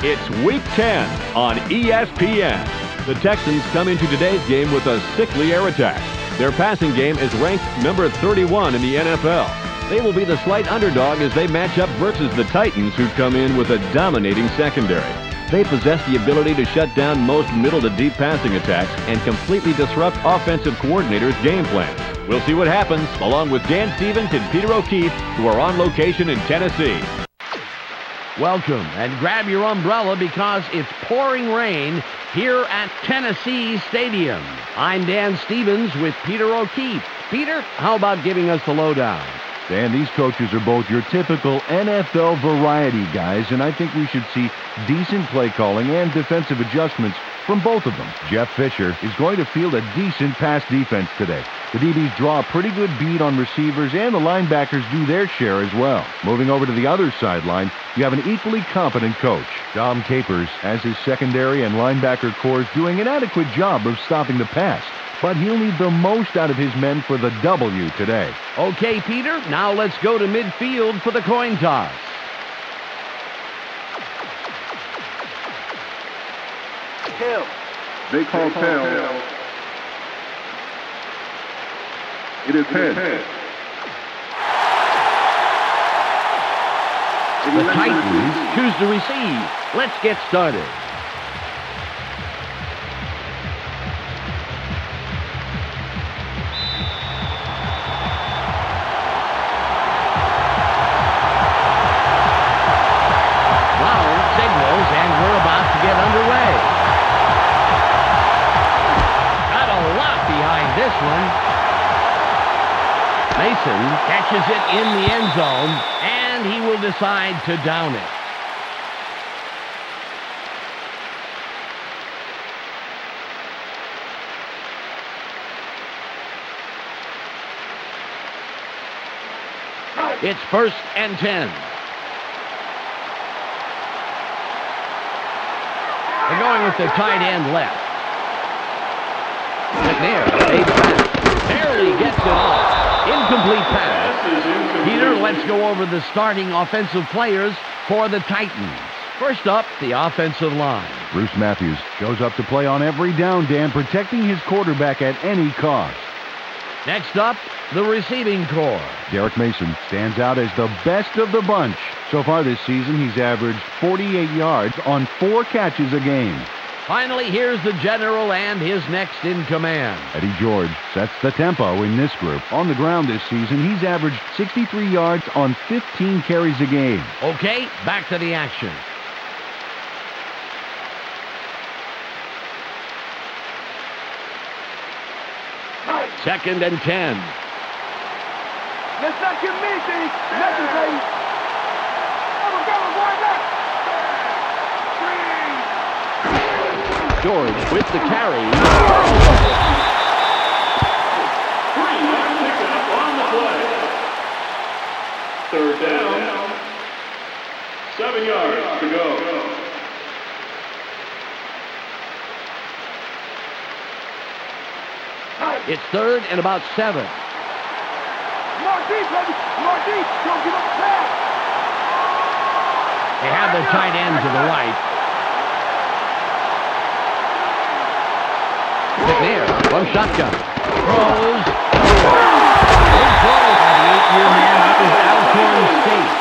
It's Week 10 on ESPN. The Texans come into today's game with a sickly air attack. Their passing game is ranked number 31 in the NFL. They will be the slight underdog as they match up versus the Titans, who come in with a dominating secondary. They possess the ability to shut down most middle to deep passing attacks and completely disrupt offensive coordinators' game plans. We'll see what happens, along with Dan Stevens and Peter O'Keefe, who are on location in Tennessee. Welcome, and grab your umbrella because it's pouring rain here at Tennessee Stadium. I'm Dan Stevens with Peter O'Keefe. Peter, how about giving us the lowdown? Dan, these coaches are both your typical NFL variety guys, and I think we should see decent play calling and defensive adjustments from both of them. Jeff Fisher is going to field a decent pass defense today. The DBs draw a pretty good beat on receivers, and the linebackers do their share as well. Moving over to the other sideline, you have an equally competent coach. Dom Capers has his secondary and linebacker corps doing an adequate job of stopping the pass, but he'll need the most out of his men for the W today. Okay, Peter, now let's go to midfield for the coin toss. Tail. They call tail. It is head. The Titans choose to receive. Let's get started. Brown signals, and we're about to get underway. Got a lot behind this one. Mason catches it in the end zone, and he will decide to down it. It's 1st and 10. They're going with the tight end left. McNair, a pass, barely gets it off. Incomplete pass. Peter, let's go over the starting offensive players for the Titans. First up, the offensive line. Bruce Matthews shows up to play on every down, Dan, protecting his quarterback at any cost. Next up, the receiving corps. Derek Mason stands out as the best of the bunch. So far this season, he's averaged 48 yards on 4 catches a game. Finally, here's the general and his next in command. Eddie George sets the tempo in this group. On the ground this season, he's averaged 63 yards on 15 carries a game. Okay, back to the action. Second and 10. Let's not give me things. Nothing, baby. Go, boy, back. George with the carry. On the play. 3rd down. 7 yards to go. It's 3rd and about 7. More deep, baby. More deep. Don't give up the pass. They have their tight end to the right. McNair from shotgun. Throws. Big play by the 8-year man out of Alcorn State.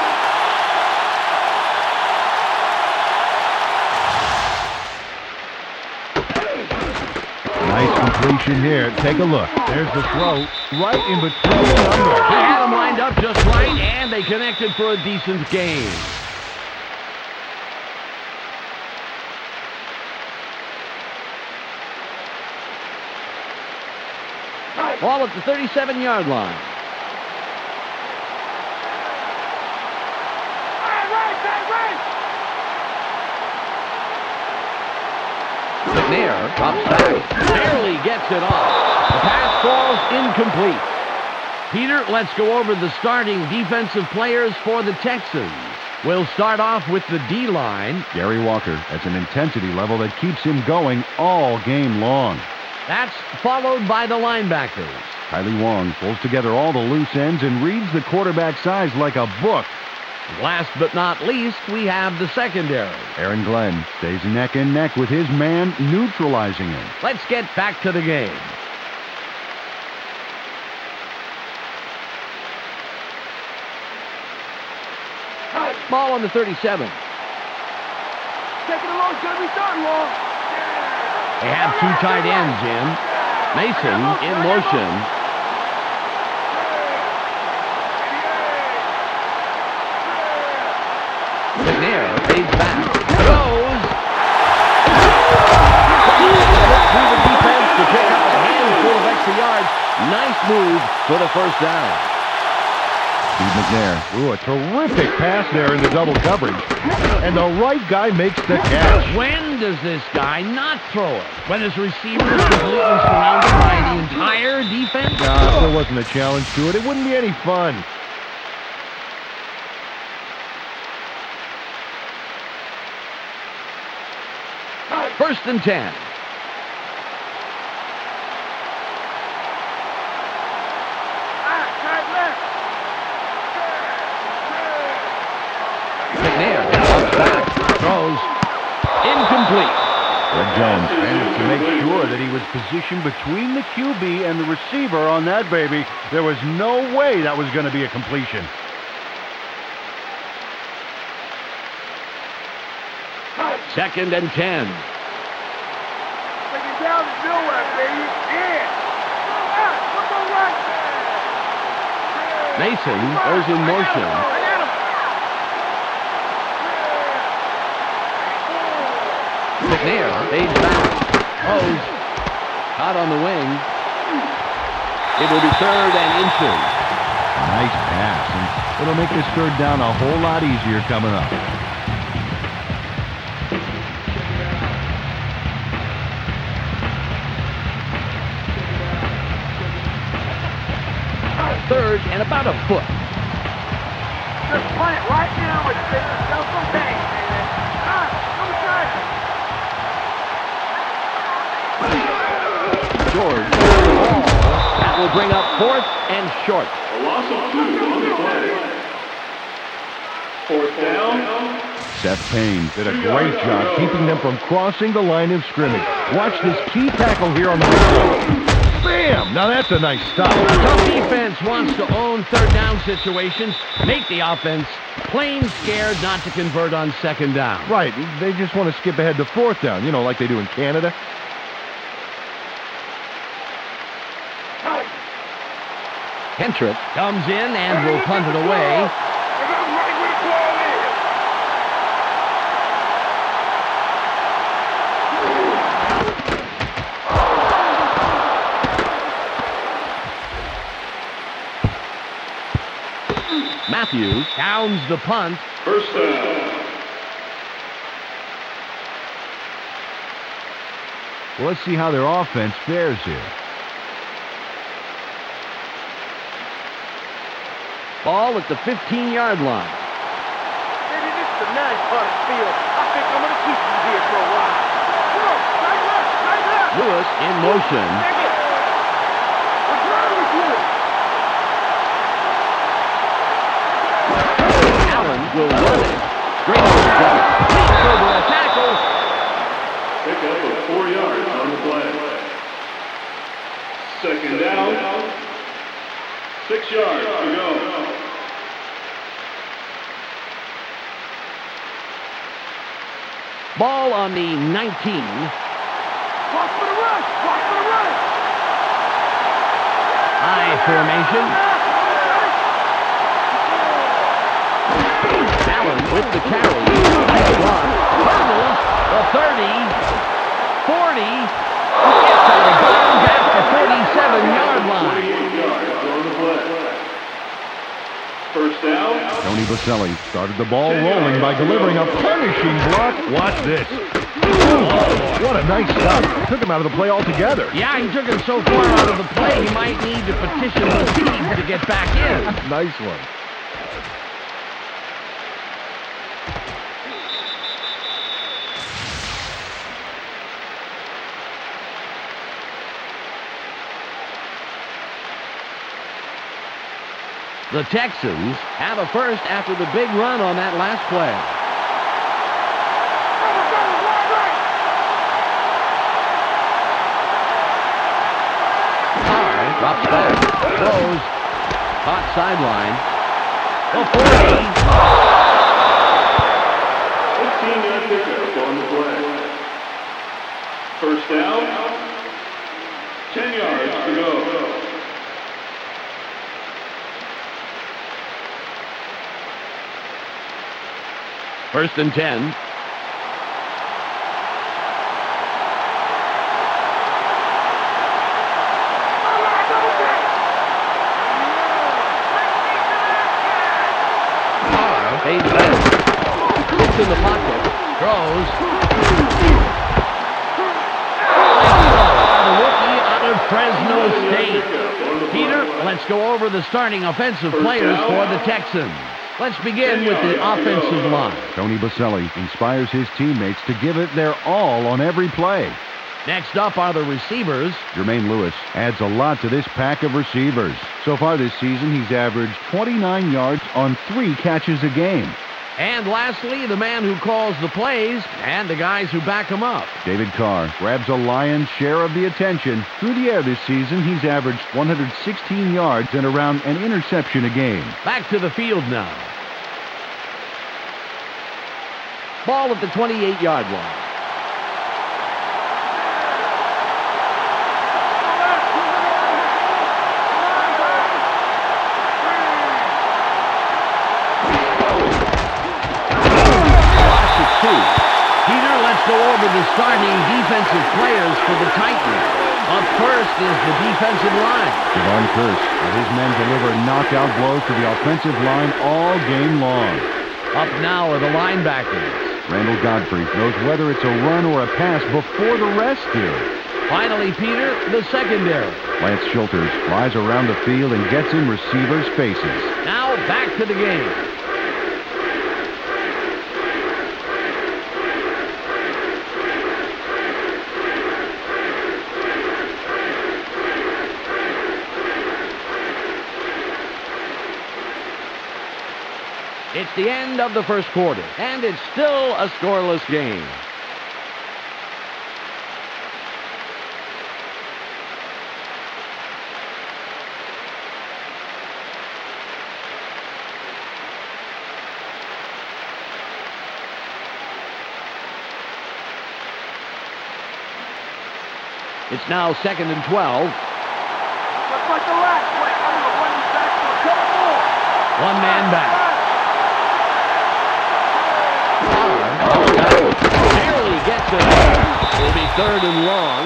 Nice completion here. Take a look. There's the throw right in between the numbers. He had them lined up just right, and they connected for a decent gain. Ball at the 37-yard line. McNair drops back. Barely gets it off. The pass falls incomplete. Peter, let's go over the starting defensive players for the Texans. We'll start off with the D-line. Gary Walker has an intensity level that keeps him going all game long. That's followed by the linebackers. Kylie Wong pulls together all the loose ends and reads the quarterback's eyes like a book. Last but not least, we have the secondary. Aaron Glenn stays neck and neck with his man, neutralizing him. Let's get back to the game. Ball on the 37. Taking a long time, we starting long. They have two tight ends, Jim. Mason in motion. McNair fades back. Throws. Through the defense to pick up a handful of extra yards. Nice move for the first down. Steve McNair threw a terrific pass there in the double coverage. And the right guy makes the catch. When does this guy not throw it? When his receiver is completely surrounded by the entire defense? If there wasn't a challenge to it, it wouldn't be any fun. First and 10. McNair walks back, throws, incomplete. Red Jones managed to make sure that he was positioned between the QB and the receiver on that baby. There was no way that was going to be a completion. Second and 10. Taking down the nowhere, baby. Yeah. Come on, right. Mason goes in motion. McNair fades back. Throws. Caught on the wing. It will be third and inches. Nice pass, and it'll make this third down a whole lot easier coming up. Third and about a foot. Just play it right now with the double bang, baby. Come inside. George throws the ball. That will bring up fourth and short. A loss of 2 on the play. Fourth down. Seth Payne did a great job keeping them from crossing the line of scrimmage. Watch this key tackle here on the replay. Bam! Now that's a nice stop. Tough defense wants to own third down situations, make the offense plain scared not to convert on second down. Right, they just want to skip ahead to fourth down, you know, like they do in Canada. Hentrip comes in and will punt it away. Matthews downs the punt. First down. Well, let's see how their offense fares here. Ball at the 15-yard line. Baby, this is a nice part of the field. I think I'm going to keep you here for a while. Come on, right left. Lewis in motion. What's wrong with you? Allen will run it. Straight to the gut. Leaps over a tackle. Pick up of 4 yards on the play. Second down. 6 yards to go. Ball on the 19. Watch for the run. Watch for the run. High formation. Allen with the carry. Nice run. Hurdles. The 30. 40. Gets out of bounds at the 47-yard line. 28 yards on the play. First down. Tony Baselli started the ball rolling by delivering a punishing block. Watch this. Oh, what a nice stop. Took him out of the play altogether. Yeah, he took him so far out of the play, he might need to petition the team to get back in. Nice one. The Texans have a first after the big run on that last play. Drops back, throws, caught sideline. The 40. 15-yard pickup on the play. First down, 10 yards to go. First and 10. Fades back. Sits in the pocket. Throws. The rookie out of Fresno State. Peter, let's go over the starting offensive players for the Texans. Let's begin with the offensive line. Tony Baselli inspires his teammates to give it their all on every play. Next up are the receivers. Jermaine Lewis adds a lot to this pack of receivers. So far this season, he's averaged 29 yards on 3 catches a game. And lastly, the man who calls the plays and the guys who back him up. David Carr grabs a lion's share of the attention. Through the air this season, he's averaged 116 yards and around an interception a game. Back to the field now. Ball at the 28-yard line. Peter, let's go over the starting defensive players for the Titans. Up first is the defensive line. Javon Curse and his men deliver knockout blows to the offensive line all game long. Up now are the linebackers. Randall Godfrey knows whether it's a run or a pass before the rest do. Finally, Peter, the secondary. Lance Schulters flies around the field and gets in receivers' faces. Now back to the game. It's the end of the first quarter, and it's still a scoreless game. It's now 2nd and 12. Just like the last play, I'm going to run you back for a couple more. One man back. Barely gets it. It'll be 3rd and long.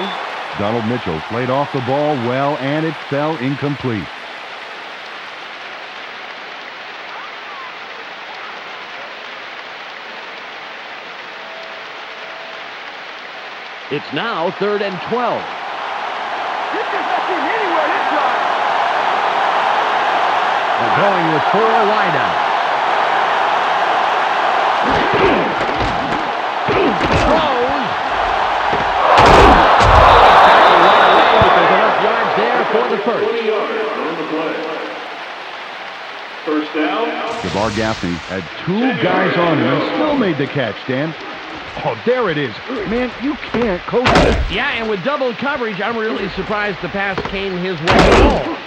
Donald Mitchell played off the ball well, and it fell incomplete. It's now 3rd and 12. This is not getting anywhere this time. They're going with 4 wideouts. Throws. Tackle right away, but there's enough yards there for the 40 first. yards on the play. First down. Javar Gaffney had 2 guys on him and still made the catch, Dan. Oh, there it is. Man, you can't coach it. Yeah, and with double coverage, I'm really surprised the pass came his way at all.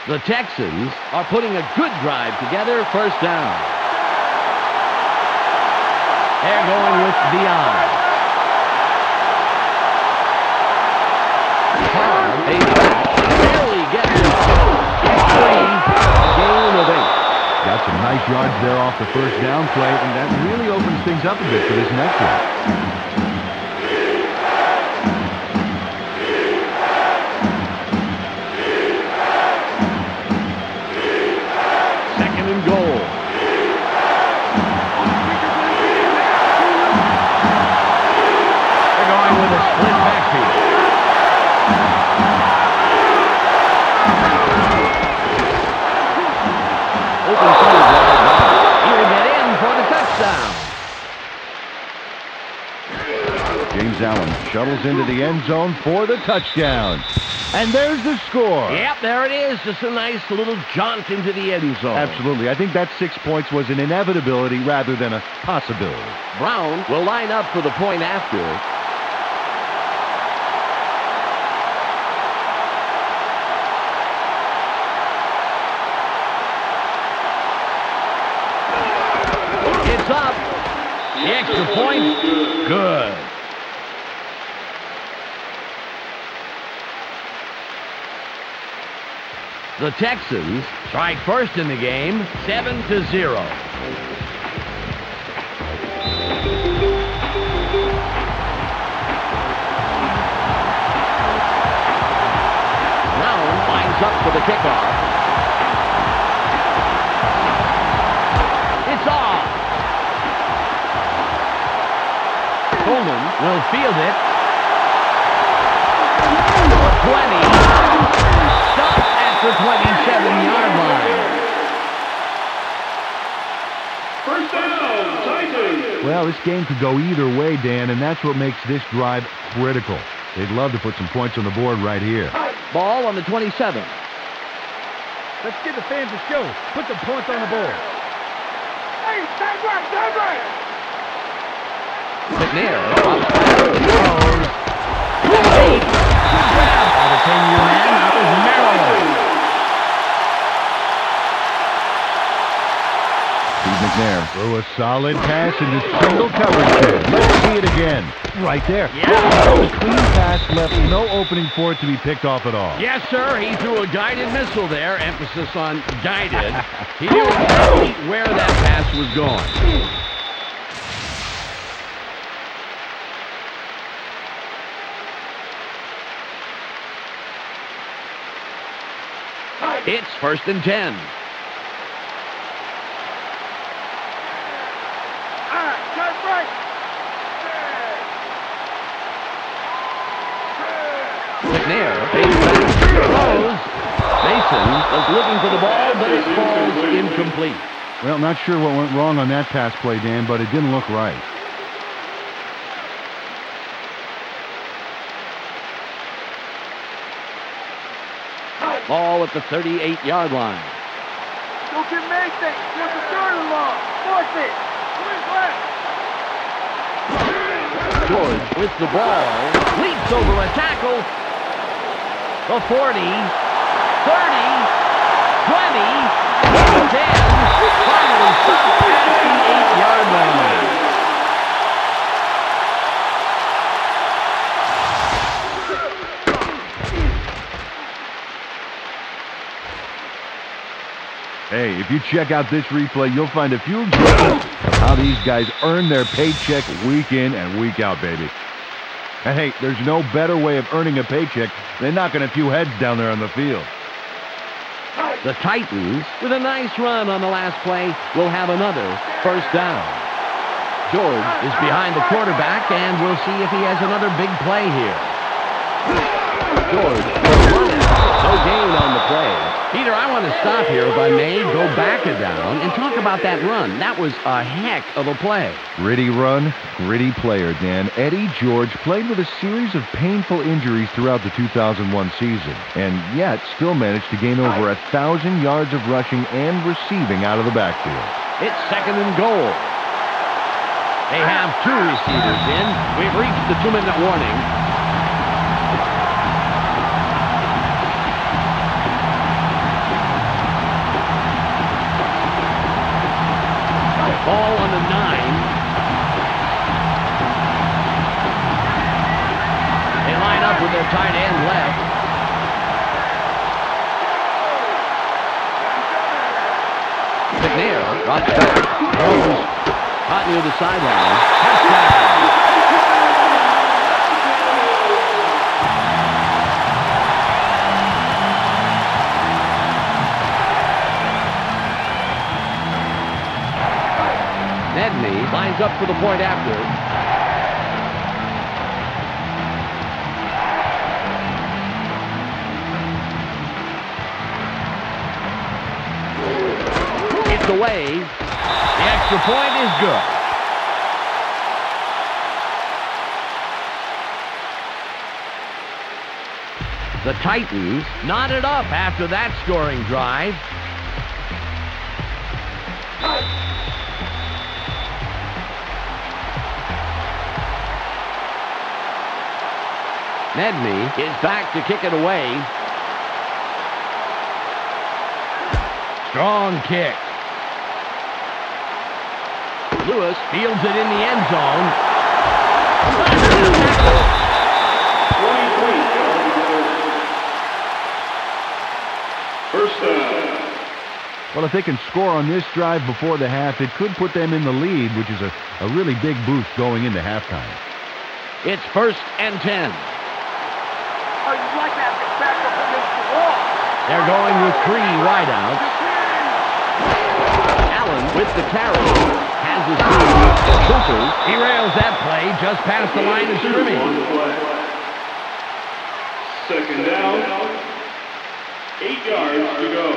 The Texans are putting a good drive together, first down. They're going with Dion. Barely gets it. Gain of 8. Got some nice yards there off the first down play, and that really opens things up a bit for this next one. Second and goal. They're going with a split backfield. Open field, right. He will get in for the touchdown. Allen shuttles into the end zone for the touchdown. And there's the score. Yep, there it is. Just a nice little jaunt into the end zone. Absolutely. I think that 6 points was an inevitability rather than a possibility. Brown will line up for the point after. It's up. The extra point. Good. The Texans strike first in the game, 7-0. Brown lines up for the kickoff. It's off. Coleman will field it. 20. Stop at the 27-yard line. First down, Titans. Well, this game could go either way, Dan, and that's what makes this drive critical. They'd love to put some points on the board right here. Ball on the 27. Let's give the fans a show. Put some points on the board. Hey, stand right. McNair drops back. Good grab by the 10-year man. That was Maryland. Steve McNair threw a solid pass into single coverage there. Let's see it again. Right there. Yeah. The clean pass left no opening for it to be picked off at all. Yes, sir. He threw a guided missile there. Emphasis on guided. He knew exactly where that pass was going. It's 1st and 10. McNair takes back, throws. Mason was looking for the ball, but it falls incomplete. Well, not sure what went wrong on that pass play, Dan, but it didn't look right. Ball at the 38-yard line. Don't get Mason. There's a third and long. Force it. George with the ball. Leaps over a tackle. The 40, 30, 20, 10. Finally stopped at the 8-yard line. Hey, if you check out this replay, you'll find a few examples of how these guys earn their paycheck week in and week out, baby. And hey, there's no better way of earning a paycheck than knocking a few heads down there on the field. The Titans, with a nice run on the last play, will have another first down. George is behind the quarterback, and we'll see if he has another big play here. George will run it. No gain on the play. Peter, I want to stop here, if I may, go back a down, and talk about that run. That was a heck of a play. Gritty run, gritty player, Dan. Eddie George played with a series of painful injuries throughout the 2001 season, and yet still managed to gain over 1,000 yards of rushing and receiving out of the backfield. It's 2nd and goal. They have 2 receivers in. We've reached the 2-minute warning. Ball on the 9. They line up with their tight end left. McNair drops back. Throws hot near the sideline. Touchdown. Nedney lines up for the point after. It's away. The extra point is good. The Titans knotted up after that scoring drive. Nedney is back to kick it away. Strong kick. Lewis fields it in the end zone. 23. First down. Well, if they can score on this drive before the half, it could put them in the lead, which is a really big boost going into halftime. It's 1st and 10. Oh, you'd like to have the backup against the wall. They're going with 3 wideouts. Allen with the carry. Has his feet. Cooper derails that play just past the line of scrimmage. Second down. 8 yards to go.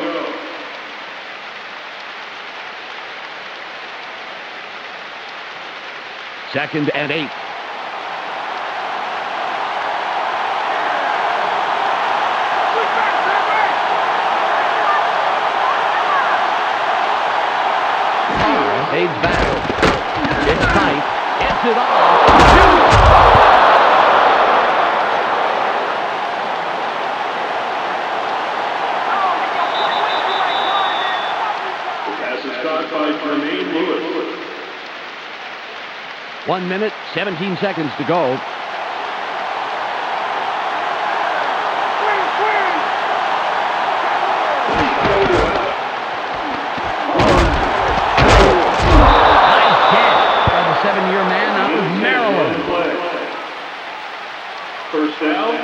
Second and 8. Fades back. It's tight. Gets it off. The pass is caught by Jermaine Lewis. 1 minute, 17 seconds to go. Seven-year man out of Maryland. First down,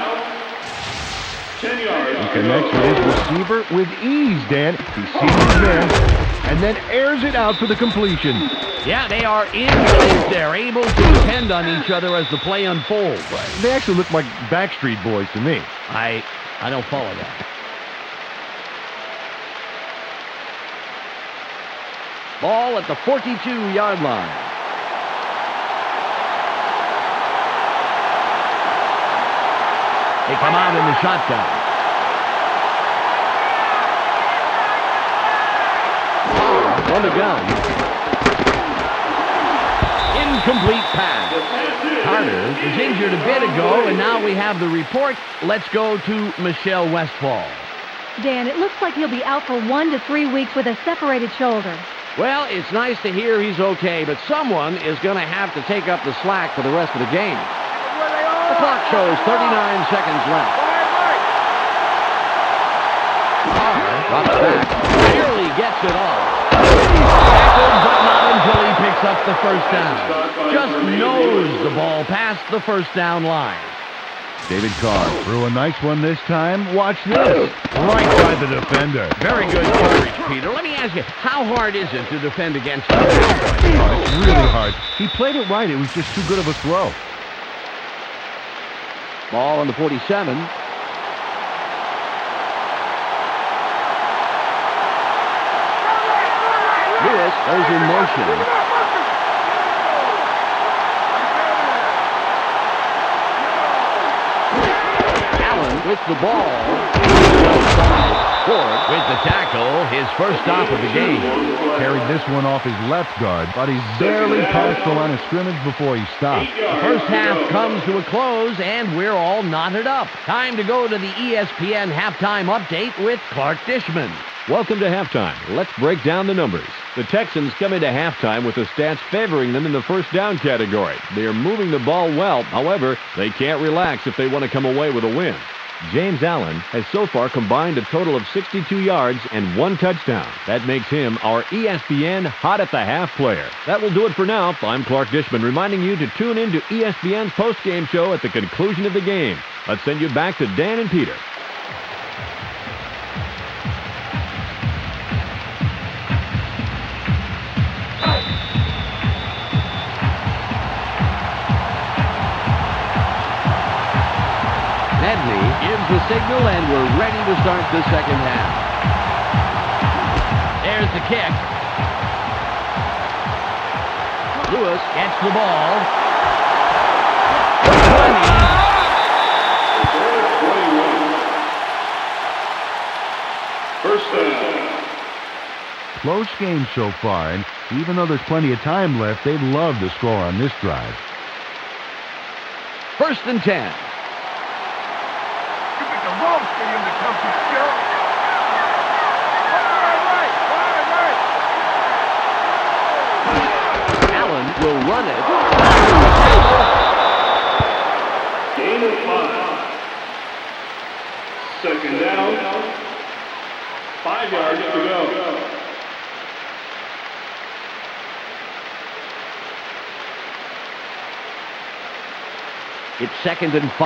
10 yards. He connects with his receiver with ease, Dan. He sees his man and then airs it out for the completion. Yeah, they are in sync. They're able to depend on each other as the play unfolds. They actually look like Backstreet Boys to me. I don't follow that. Ball at the 42-yard line. They come out in the shotgun. On the gun. Incomplete pass. Carter is injured a bit ago, and now we have the report. Let's go to Michelle Westfall. Dan, it looks like he'll be out for 1 to 3 weeks with a separated shoulder. Well, it's nice to hear he's okay, but someone is going to have to take up the slack for the rest of the game. The clock shows 39 seconds left. Drops back. Barely gets it off. Tackled, but not until he picks up the first down. Just nosed the ball past the first down line. David Carr threw a nice one this time. Watch this. Right by the defender. Very good coverage, Peter. Let me ask you, how hard is it to defend against him? Oh, it's really hard. He played it right. It was just too good of a throw. Ball on the 47. Lewis goes in motion. Allen with the ball. Ford with the tackle, his first stop of the game. Carried this one off his left guard, but he's barely past the line of scrimmage before he stopped. The first half comes to a close, and we're all knotted up. Time to go to the ESPN halftime update with Clark Dishman. Welcome to halftime. Let's break down the numbers. The Texans come into halftime with the stats favoring them in the first down category. They are moving the ball well. However, they can't relax if they want to come away with a win. James Allen has so far combined a total of 62 yards and 1 touchdown. That makes him our ESPN Hot at the Half player. That will do it for now. I'm Clark Dishman, reminding you to tune in to ESPN's post-game show at the conclusion of the game. Let's send you back to Dan and Peter. Gives the signal, and we're ready to start the second half. There's the kick. Lewis gets the ball. 20. close game so far, and even though there's plenty of time left, they'd love to score on this drive. 1st and 10. You picked the wrong stadium to come to, Sheriff. Allen will run it. Gain of 5. 2nd down. 5 yards to go. It's 2nd and 5.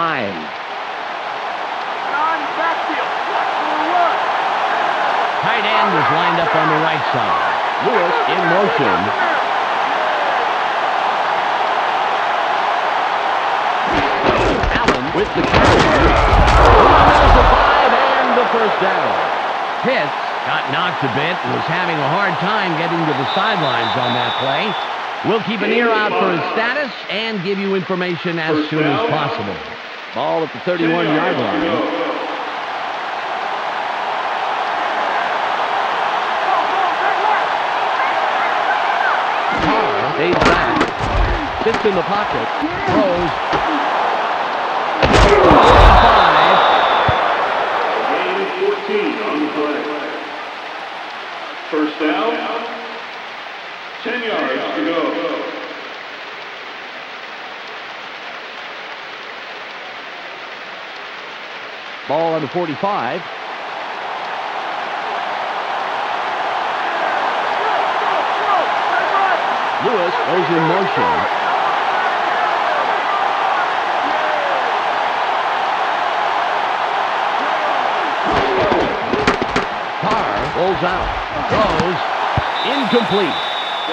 Backfield. Watch for a run. Tight end is lined up on the right side. Lewis in motion. Allen with the carry. There's a 5 and the 1st down. Pitts got knocked a bit and was having a hard time getting to the sidelines on that play. We'll keep an ear out for his status and give you information as soon as possible. Ball at the 31-yard line. Stays back. Sits in the pocket. Throws. 5. Gain of 14 on the play. 1st down. 10 yards to go. Ball on the 45. Lewis goes in motion. Carr rolls out. Throws. Incomplete.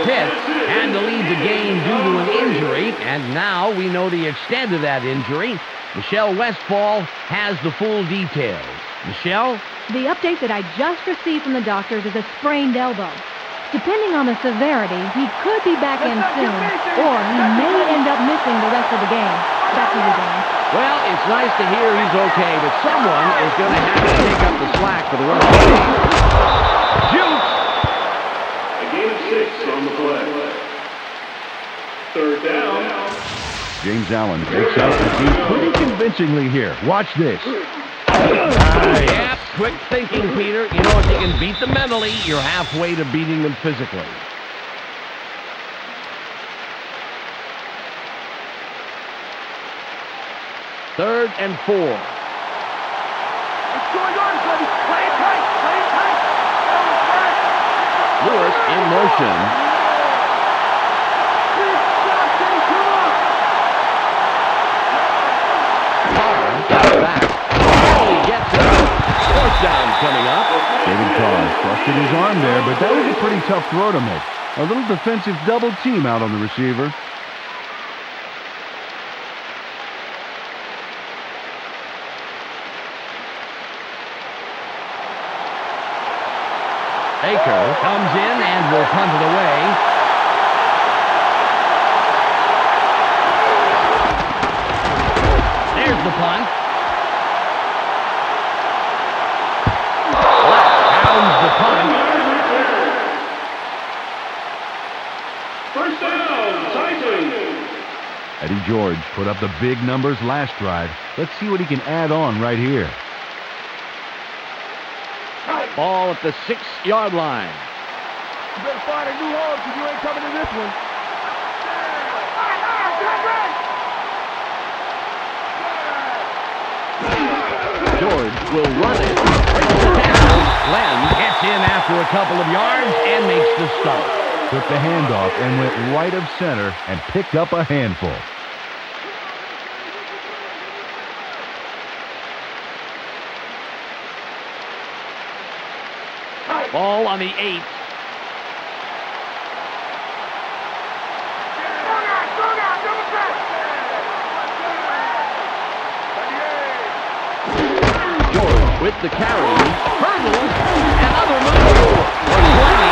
Pitts had to leave the game due to an injury, and now we know the extent of that injury. Michelle Westfall has the full details. Michelle? The update that I just received from the doctors is a sprained elbow. Depending on the severity, he could be back in soon, or he may end up missing the rest of the game. Back to you, Dan. Well, it's nice to hear he's okay, but someone is going to have to take up the slack for the rest of the game. Jukes! A gain of 6 on the play. 3rd down. James Allen takes out the team pretty convincingly here. Watch this. Yeah, quick thinking, Peter. You know, if you can beat them mentally, you're halfway to beating them physically. Third and 4. What's going on, buddy? Play it tight. Play it tight. Lewis in motion. Back. Oh, he gets it. 4th down coming up. David Carr trusted his arm there, but that was a pretty tough throw to make. A little defensive double team out on the receiver. Baker comes in and will punt it away. There's the punt. Pounds the punt. 1st down, Titans. Eddie George put up the big numbers last drive. Let's see what he can add on right here. Ball at the 6-yard line. You better find a new home because you ain't coming to this one. George will run it. Breaks the tackle. Glenn gets in after a couple of yards and makes the stop. Took the handoff and went right of center and picked up a handful. Ball on the 8. George with the carry. Hurdles. Another move. For 20.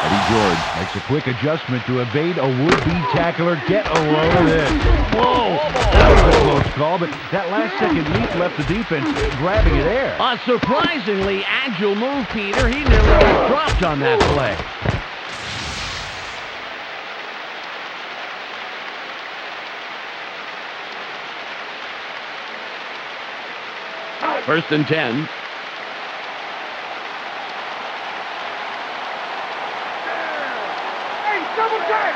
Eddie Eddie George makes a quick adjustment to evade a would-be tackler. Get a load of this. Whoa! That was a close call, but that last second leap left the defense grabbing at air. A surprisingly agile move, Peter. He nearly got dropped on that play. First and 10. Double check!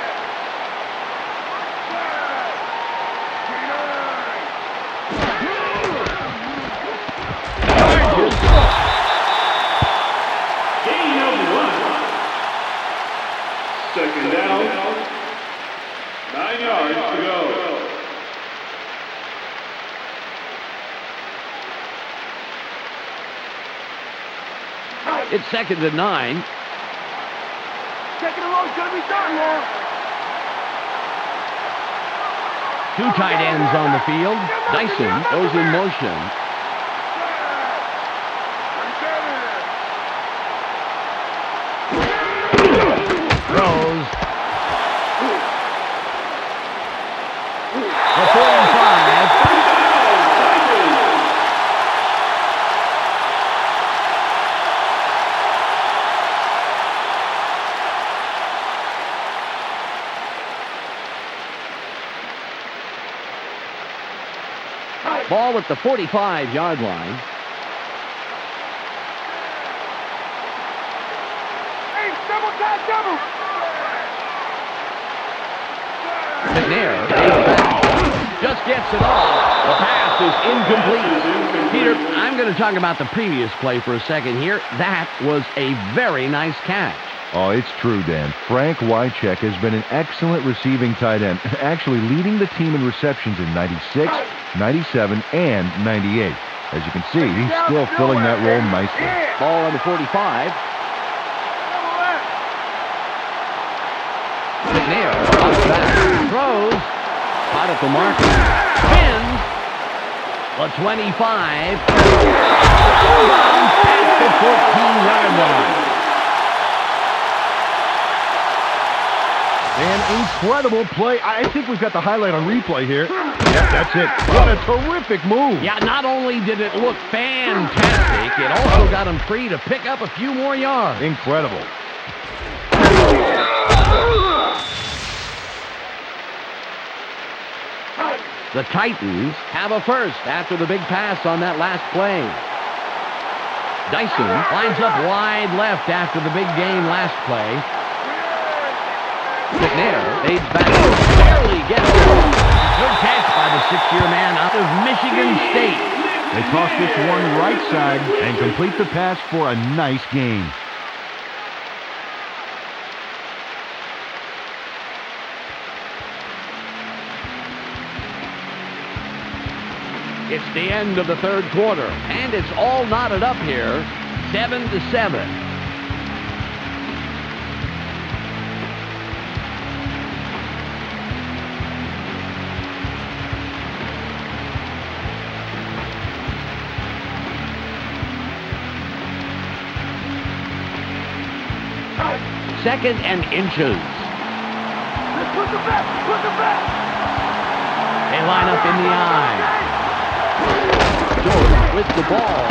Gain of 1. Second down. 9 yards to go. It's second and 9. Second and long's gonna be done, Law. Two tight ends on the field. Dyson goes in motion. Throws. The 45. Ball at the 45-yard line. Hey, double. McNair just gets it off. The pass is incomplete. Peter, I'm going to talk about the previous play for a second here. That was a very nice catch. Oh, it's true, Dan. Frank Wycheck has been an excellent receiving tight end, actually leading the team in receptions in 96, 97, and 98. As you can see, he's still filling that role nicely. Ball on the 45. McNair drops back, throws, caught at the marker, spins, the 25, at the 14-yard line. An incredible play. I think we've got the highlight on replay here. Yeah, that's it. What a terrific move. Yeah, not only did it look fantastic, it also got him free to pick up a few more yards. Incredible. The Titans have a first after the big pass on that last play. Dyson lines up wide left after the big gain last play. McNair fades back, barely gets it. Good catch by the 6-year man out of Michigan State. They toss this one right side and complete the pass for a nice gain. It's the end of the third quarter, and it's all knotted up here, 7-7. Second and inches. Put the back. They line up in the eye. George with the ball.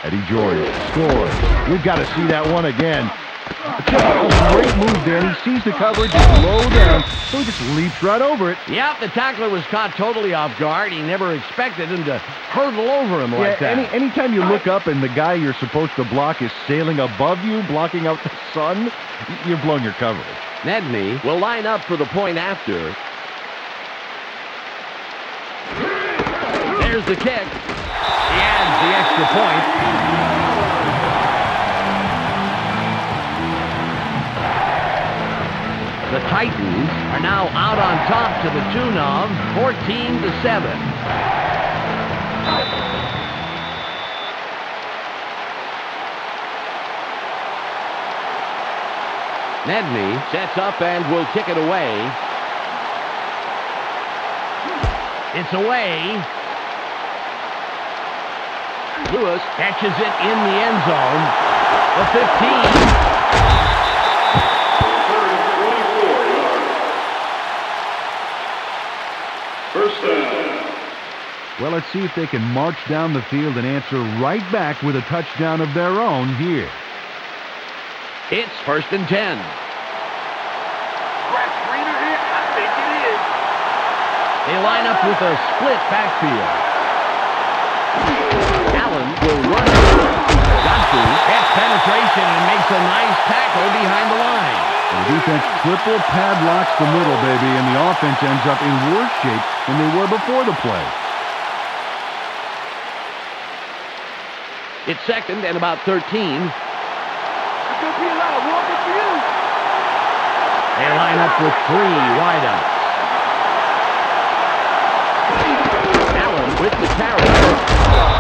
Eddie George scores. We've got to see that one again. Just a great move there, and he sees the coverage low down, so he just leaps right over it. Yep, the tackler was caught totally off guard. He never expected him to hurtle over him like that. Anytime you look up and the guy you're supposed to block is sailing above you, blocking out the sun, you're blowing your coverage. Nedney will line up for the point after. There's the kick. He adds the extra point. The Titans are now out on top to the tune of 14-7. Nedney sets up and will kick it away. It's away. Lewis catches it in the end zone. The 15. First down. Well, let's see if they can march down the field and answer right back with a touchdown of their own here. It's 1st and 10. They line up with a split backfield. Allen will run. Johnson gets penetration and makes a nice tackle behind the line. The defense triple padlocks the middle, baby, and the offense ends up in worse shape than they were before the play. It's 2nd and about 13. They line up with 3 wideouts. Allen with the carry.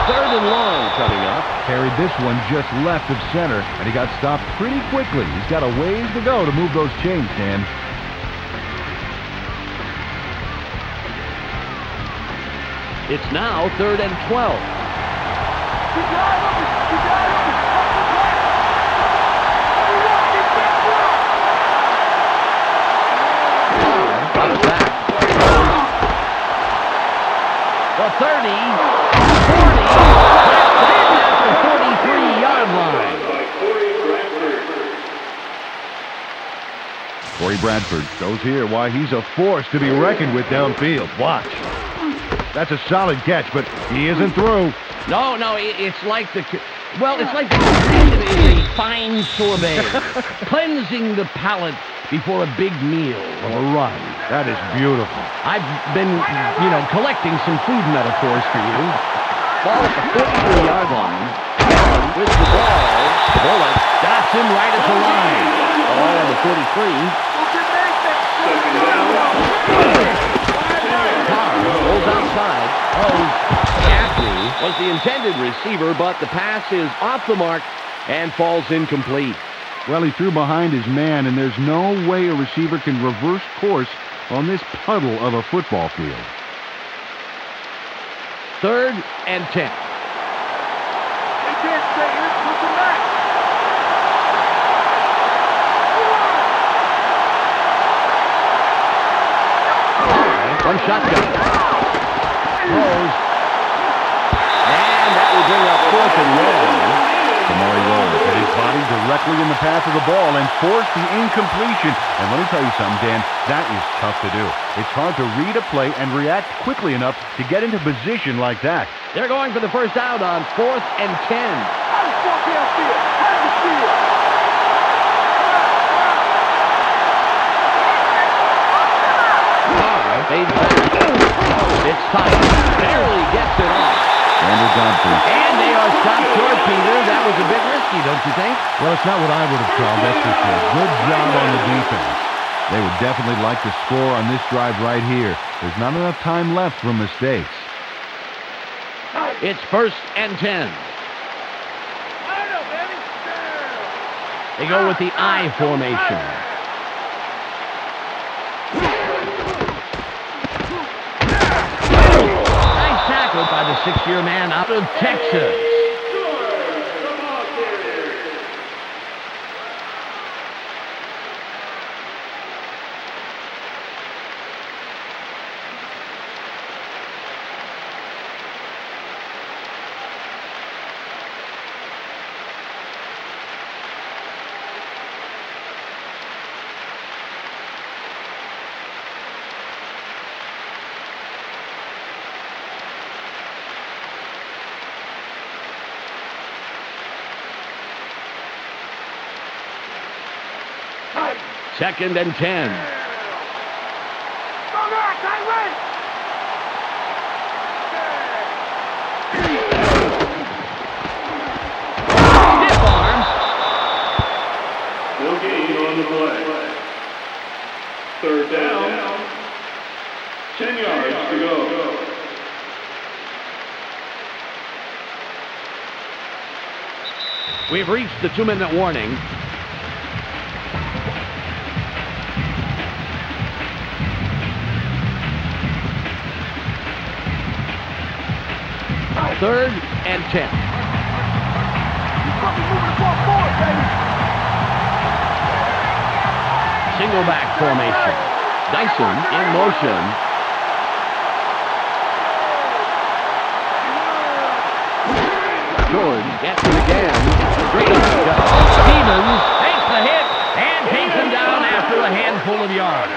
3rd and long coming up. Carried this one just left of center, and he got stopped pretty quickly. He's got a ways to go to move those chains, Dan. It's now 3rd and 12. Drops back. The 30, 40, at the 43-yard line. Corey Bradford shows here why he's a force to be reckoned with downfield. Watch. That's a solid catch, but he isn't through. No, it's like the completion is a fine sorbet, cleansing the palate before a big meal. All right. That is beautiful. I've been, collecting some food metaphors for you. Ball at the 43-yard line. Allen with the ball. Bullock stops him right at the line. Ball on the 43. Carr rolls outside. Gaffney was the intended receiver, but the pass is off the mark and falls incomplete. Well, he threw behind his man, and there's no way a receiver can reverse course on this puddle of a football field. 3rd and 10. From shotgun. Throws. And that will bring up 4th and long. Kamari Rhodes hit his body directly in the path of the ball and forced the incompletion. And let me tell you something, Dan, that is tough to do. It's hard to read a play and react quickly enough to get into position like that. They're going for the first out on 4th and 10. Fades back. It's tight. Barely gets it off. And they are stopped short, Peter. That was a bit risky, don't you think? Well, it's not what I would have called, that's for sure. Good job on the defense. They would definitely like to score on this drive right here. There's not enough time left for mistakes. It's 1st and 10. They go with the I formation. By the 6-year man out of Texas. Second and 10. Stiff arms. No gain on the play. 3rd down. 10 yards to go. We've reached the 2-minute warning. 3rd and 10. Single back formation. Dyson in motion. George gets it again. Great shot. Stevens takes the hit and takes him down after a handful of yards.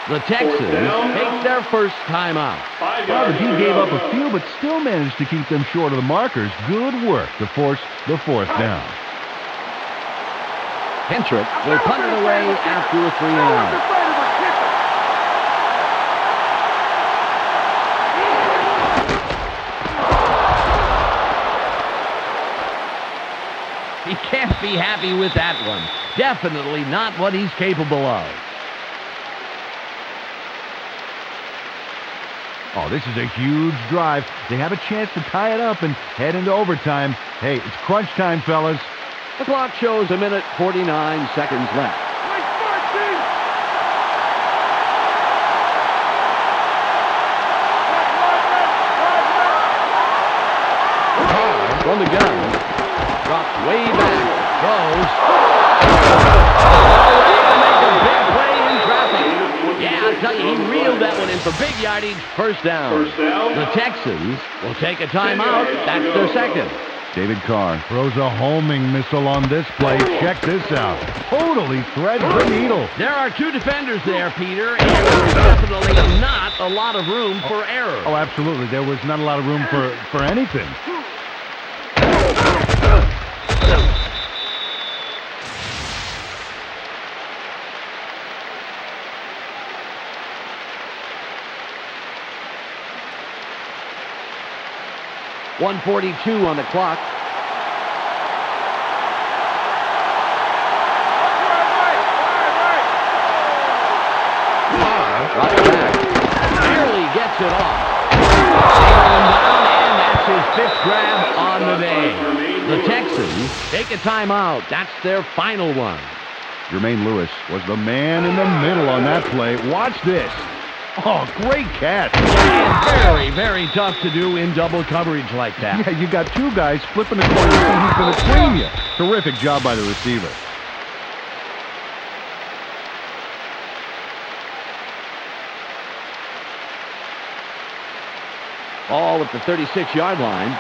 The Texans take their first timeout. Well, the D gave up a few, but still managed to keep them short of the markers. Good work to force the 4th down. Hentrick will punt it away after a 3-and-out. He can't be happy with that one. Definitely not what he's capable of. Oh, this is a huge drive. They have a chance to tie it up and head into overtime. Hey, it's crunch time, fellas. The clock shows 1:49 seconds left. From the gun. Drops way back. Throws. To make a big play in traffic. Yeah, I'll tell you, he reeled that one in for big yardage. First down. The Texans will take a timeout. That's their second. David Carr throws a homing missile on this play. Check this out. Totally threads the needle. There are 2 defenders there, Peter, and there's definitely not a lot of room for error. Oh, absolutely. There was not a lot of room for anything. .142 on the clock. Right back. Barely gets it off. And that's his 5th grab on the day. The Texans take a timeout. That's their final one. Jermaine Lewis was the man in the middle on that play. Watch this. Oh, great catch. And very, very tough to do in double coverage like that. Yeah, you got 2 guys flipping the coin to see who's going to clean you. Terrific job by the receiver. Ball at the 36-yard line.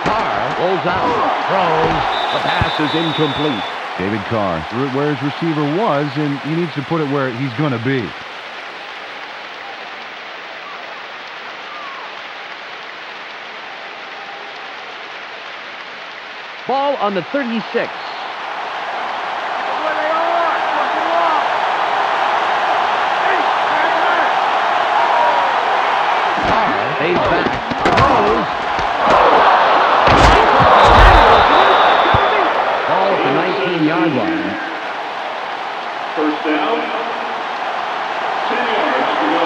Carr rolls out, throws. The pass is incomplete. David Carr, where his receiver was, and he needs to put it where he's going to be. Ball on the 36. Carr fades back, throws. Ball at the 19-yard line. First down. 10 yards to go.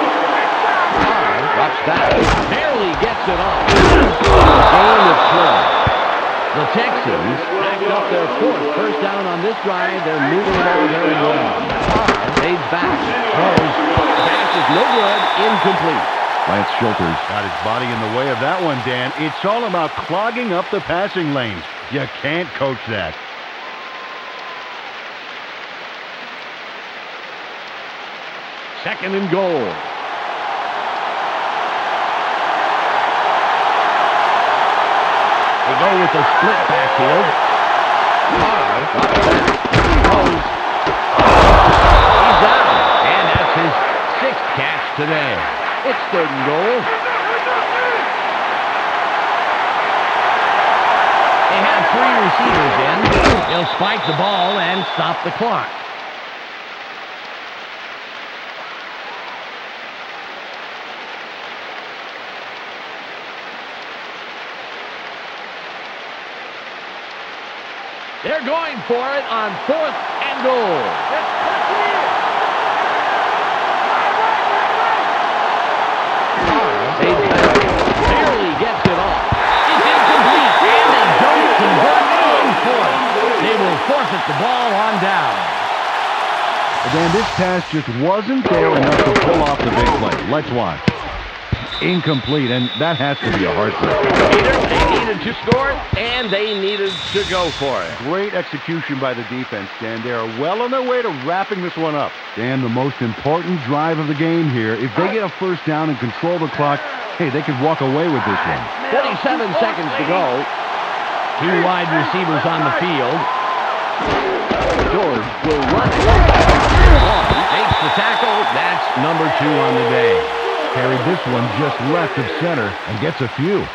Carr drops back. Barely gets it off. Gain of 12. The Texans backed up their 4th first down on this drive. They're moving the ball very well. Carr fades back. Throws. Pass is no good. Incomplete. Lance Schulters got his body in the way of that one, Dan. It's all about clogging up the passing lanes. You can't coach that. Second and goal. They go with a split backfield. Carr drops back. Throws. He's down. And that's his 6th catch today. It's 3rd and goal. They have 3 receivers in. They'll spike the ball and stop the clock. They're going for it on 4th and goal. Barely gets it off. It's incomplete, and they don't convert on 4th. They will forfeit the ball on down. Dan, this pass just wasn't there enough to pull off the big play. Let's watch. Incomplete, and that has to be a heartbreaker. They needed to score, and they needed to go for it. Great execution by the defense, Dan. They are well on their way to wrapping this one up. Dan, the most important drive of the game here. If they get a first down and control the clock, hey, they could walk away with this one. 47 seconds to go. Two wide receivers on the field. George will run it. Makes the tackle. That's number 2 on the day. Carried this one just left of center and gets a few.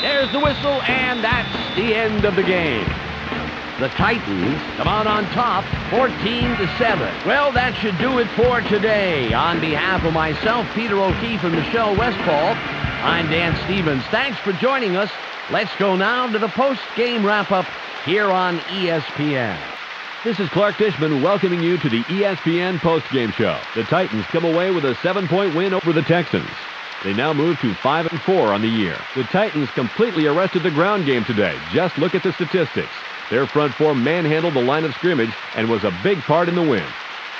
There's the whistle, and that's the end of the game. The Titans come out on top, 14-7. Well, that should do it for today. On behalf of myself, Peter O'Keefe, and Michelle Westphal, I'm Dan Stevens. Thanks for joining us. Let's go now to the post-game wrap-up here on ESPN. This is Clark Dishman welcoming you to the ESPN postgame show. The Titans come away with a 7-point win over the Texans. They now move to 5-4 on the year. The Titans completely arrested the ground game today. Just look at the statistics. Their front four manhandled the line of scrimmage and was a big part in the win.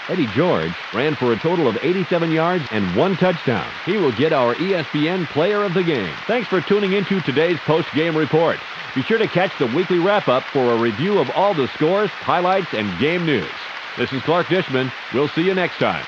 Eddie George ran for a total of 87 yards and 1 touchdown. He will get our ESPN Player of the Game. Thanks for tuning into today's post-game report. Be sure to catch the weekly wrap-up for a review of all the scores, highlights, and game news. This is Clark Dishman. We'll see you next time.